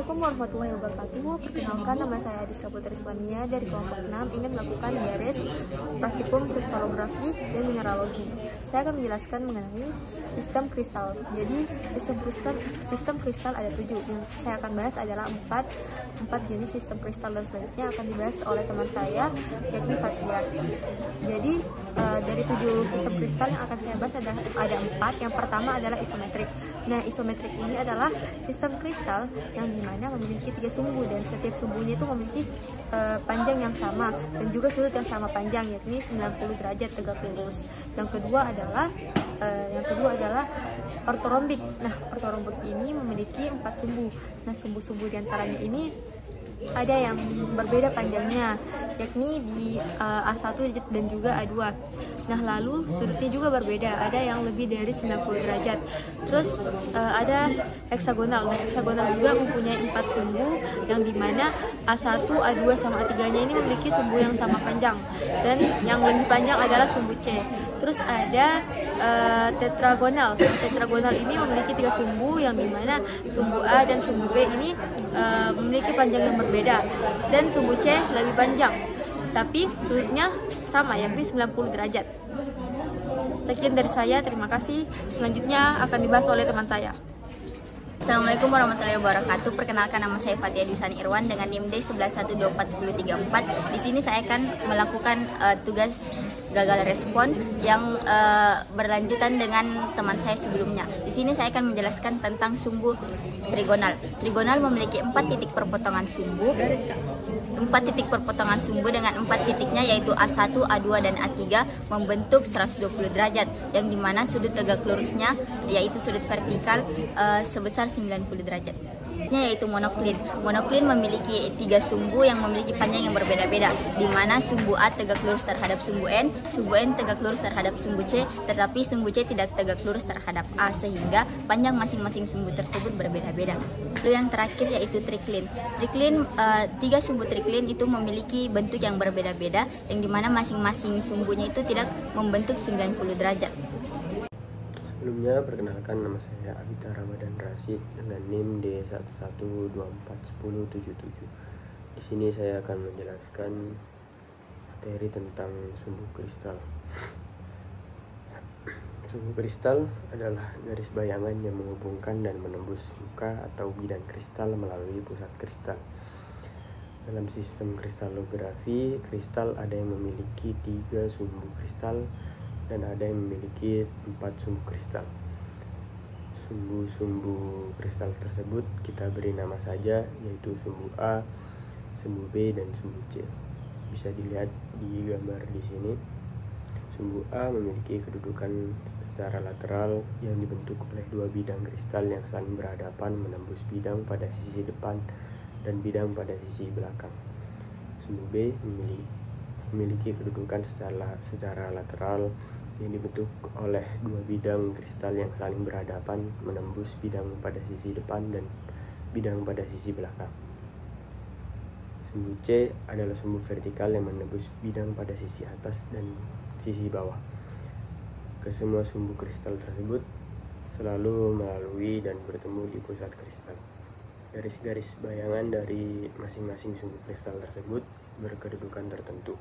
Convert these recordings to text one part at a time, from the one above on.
Assalamualaikum warahmatullahi wabarakatuh. Perkenalkan, nama saya Adiska Putri Islamia dari kelompok 6 ingin melakukan garis praktikum kristalografi dan mineralogi. Saya akan menjelaskan mengenai sistem kristal. Jadi sistem kristal ada 7. Yang saya akan bahas adalah 4 jenis sistem kristal dan selanjutnya akan dibahas oleh teman saya yakni Fatia. Jadi dari 7 sistem kristal yang akan saya bahas ada 4. Yang pertama adalah isometrik. Nah, isometrik ini adalah sistem kristal yang dimana memiliki 3 sumbu dan setiap sumbunya itu memiliki panjang yang sama dan juga sudut yang sama panjang, yakni 90 derajat tegak lurus. Yang kedua adalah ortorombik. Nah, ortorombik ini memiliki 4 sumbu. Nah, sumbu-sumbu diantaranya ini ada yang berbeda panjangnya, yakni di A1 dan juga A2. Nah, lalu sudutnya juga berbeda, ada yang lebih dari 90 derajat. Terus ada heksagonal. Nah, heksagonal juga mempunyai 4 sumbu yang dimana A1, A2 sama A3-nya ini memiliki sumbu yang sama panjang, dan yang lebih panjang adalah sumbu C. Terus ada tetragonal. Tetragonal ini memiliki 3 sumbu yang dimana sumbu A dan sumbu B ini memiliki panjang yang berbeda, dan sumbu C lebih panjang tapi sudutnya sama, yakni 90 derajat. Sekian dari saya, terima kasih. Selanjutnya akan dibahas oleh teman saya. Assalamualaikum warahmatullahi wabarakatuh. Perkenalkan, nama saya Fatia Dusani Irwan dengan NIM D11124134. Di sini saya akan melakukan tugas gagal respon yang berlanjutan dengan teman saya sebelumnya. Di sini saya akan menjelaskan tentang sumbu trigonal. Trigonal memiliki 4 titik perpotongan sumbu. 4 titik perpotongan sumbu dengan 4 titiknya yaitu A1, A2, dan A3 membentuk 120 derajat, yang dimana sudut tegak lurusnya yaitu sudut vertikal sebesar 90 derajat. Yaitu monoklin. Monoklin memiliki 3 sumbu yang memiliki panjang yang berbeda-beda, di mana sumbu A tegak lurus terhadap sumbu N tegak lurus terhadap sumbu C, tetapi sumbu C tidak tegak lurus terhadap A, sehingga panjang masing-masing sumbu tersebut berbeda-beda. Lalu yang terakhir yaitu triklin. Triklin, 3 sumbu triklin itu memiliki bentuk yang berbeda-beda, yang dimana masing-masing sumbunya itu tidak membentuk 90 derajat. Sebelumnya, perkenalkan, nama saya Abita Ramadan Rashid dengan NIM D11241077. Di sini saya akan menjelaskan materi tentang sumbu kristal. Sumbu kristal adalah garis bayangan yang menghubungkan dan menembus muka atau bidang kristal melalui pusat kristal. Dalam sistem kristalografi, kristal ada yang memiliki 3 sumbu kristal dan ada yang memiliki 4 sumbu kristal. Sumbu-sumbu kristal tersebut kita beri nama saja, yaitu sumbu A, sumbu B, dan sumbu C. Bisa dilihat di gambar di sini. Sumbu A memiliki kedudukan secara lateral yang dibentuk oleh 2 bidang kristal yang saling berhadapan menembus bidang pada sisi depan dan bidang pada sisi belakang. Sumbu B memiliki kedudukan secara lateral yang dibentuk oleh 2 bidang kristal yang saling berhadapan menembus bidang pada sisi depan dan bidang pada sisi belakang. Sumbu C adalah sumbu vertikal yang menembus bidang pada sisi atas dan sisi bawah. Kesemua sumbu kristal tersebut selalu melalui dan bertemu di pusat kristal. Garis-garis bayangan dari masing-masing sumbu kristal tersebut berkedudukan tertentu,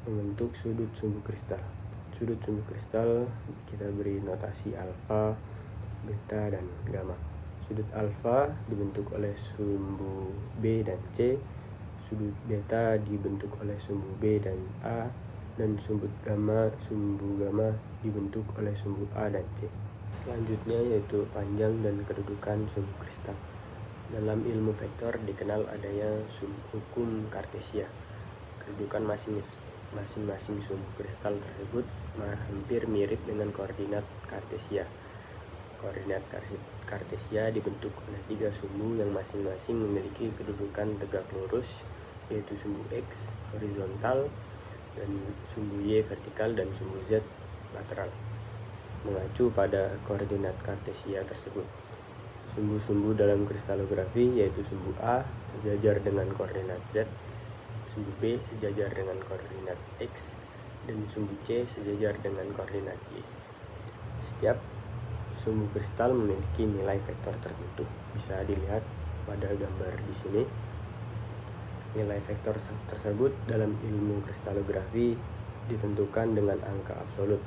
membentuk sudut sumbu kristal. Sudut sumbu kristal kita beri notasi alfa, beta, dan gamma. Sudut alfa dibentuk oleh sumbu B dan C, sudut beta dibentuk oleh sumbu B dan A, dan sumbu gamma dibentuk oleh sumbu A dan C. Selanjutnya yaitu panjang dan kedudukan sumbu kristal. Dalam ilmu vektor dikenal adanya hukum Kartesia. Kedudukan masing-masing sumbu kristal tersebut hampir mirip dengan koordinat Kartesia. Koordinat Kartesia dibentuk oleh 3 sumbu yang masing-masing memiliki kedudukan tegak lurus, yaitu sumbu X horizontal, dan sumbu Y vertikal, dan sumbu Z lateral, mengacu pada koordinat Kartesia tersebut. Sumbu-sumbu dalam kristalografi yaitu sumbu A sejajar dengan koordinat Z, sumbu B sejajar dengan koordinat X, dan sumbu C sejajar dengan koordinat Y. Setiap sumbu kristal memiliki nilai vektor tertentu. Bisa dilihat pada gambar di sini. Nilai vektor tersebut dalam ilmu kristalografi ditentukan dengan angka absolut.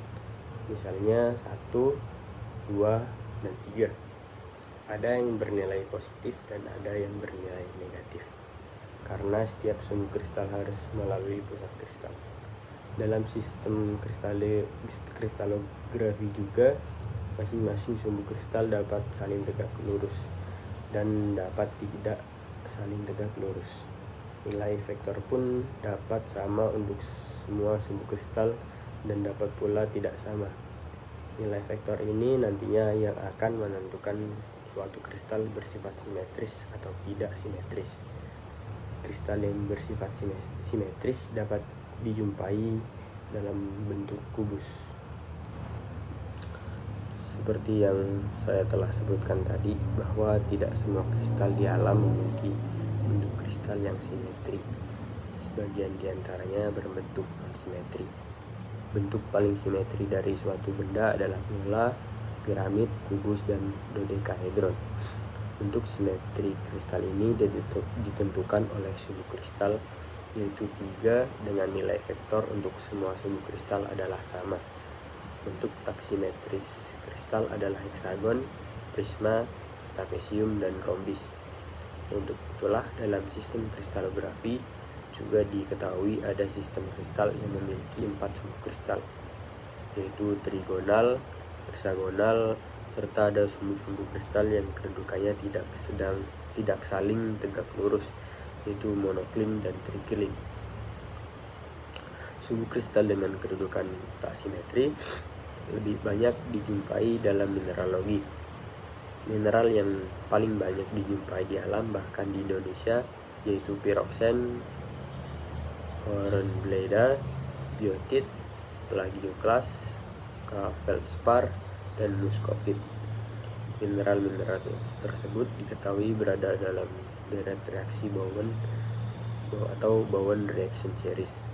Misalnya 1, 2, dan 3. Ada yang bernilai positif dan ada yang bernilai negatif. Karena setiap sumbu kristal harus melalui pusat kristal. Dalam sistem kristalografi juga, masing-masing sumbu kristal dapat saling tegak lurus dan dapat tidak saling tegak lurus. Nilai vektor pun dapat sama untuk semua sumbu kristal dan dapat pula tidak sama. Nilai vektor ini nantinya yang akan menentukan suatu kristal bersifat simetris atau tidak simetris. Kristal yang bersifat simetris dapat dijumpai dalam bentuk kubus. Seperti yang saya telah sebutkan tadi, bahwa tidak semua kristal di alam memiliki bentuk kristal yang simetri. Sebagian diantaranya berbentuk non-simetri. Bentuk paling simetri dari suatu benda adalah bola, piramid, kubus, dan dodekahedron. Bentuk simetri kristal ini ditentukan oleh sumbu kristal, yaitu 3 dengan nilai vektor untuk semua sumbu kristal adalah sama. Bentuk taksimetris kristal adalah heksagon, prisma, trapesium, dan rombis. Untuk itulah dalam sistem kristalografi juga diketahui ada sistem kristal yang memiliki 4 sumbu kristal, yaitu trigonal, heksagonal, serta ada sumbu-sumbu kristal yang kedudukannya tidak saling tegak lurus, yaitu monoklin dan triklin. Sumbu kristal dengan kedudukan tak simetri lebih banyak dijumpai dalam mineralogi. Mineral yang paling banyak dijumpai di alam bahkan di Indonesia yaitu piroksen, hornblenda, biotit, plagioklas, feldspar, dan muscovite. Mineral-mineral tersebut diketahui berada dalam deret reaksi Bowen atau Bowen reaction series.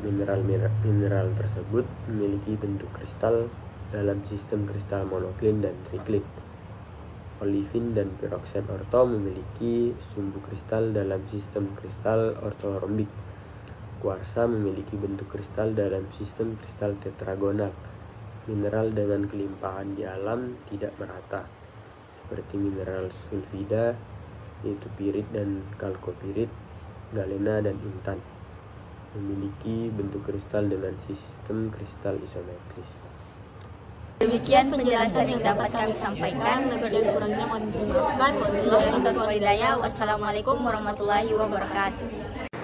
Mineral tersebut memiliki bentuk kristal dalam sistem kristal monoklin dan triklin. Olivin dan piroksen orto memiliki sumbu kristal dalam sistem kristal ortorhombik. Kuarsa memiliki bentuk kristal dalam sistem kristal tetragonal. Mineral dengan kelimpahan di alam tidak merata, seperti mineral sulfida, yaitu pirit dan kalkopirit, galena, dan intan, memiliki bentuk kristal dengan sistem kristal isometris. Demikian penjelasan yang dapat kami sampaikan. Lebih dan kurangnya mohon dimaafkan. Wabillahi taufiq wal hidayah. Wassalamualaikum warahmatullahi wabarakatuh.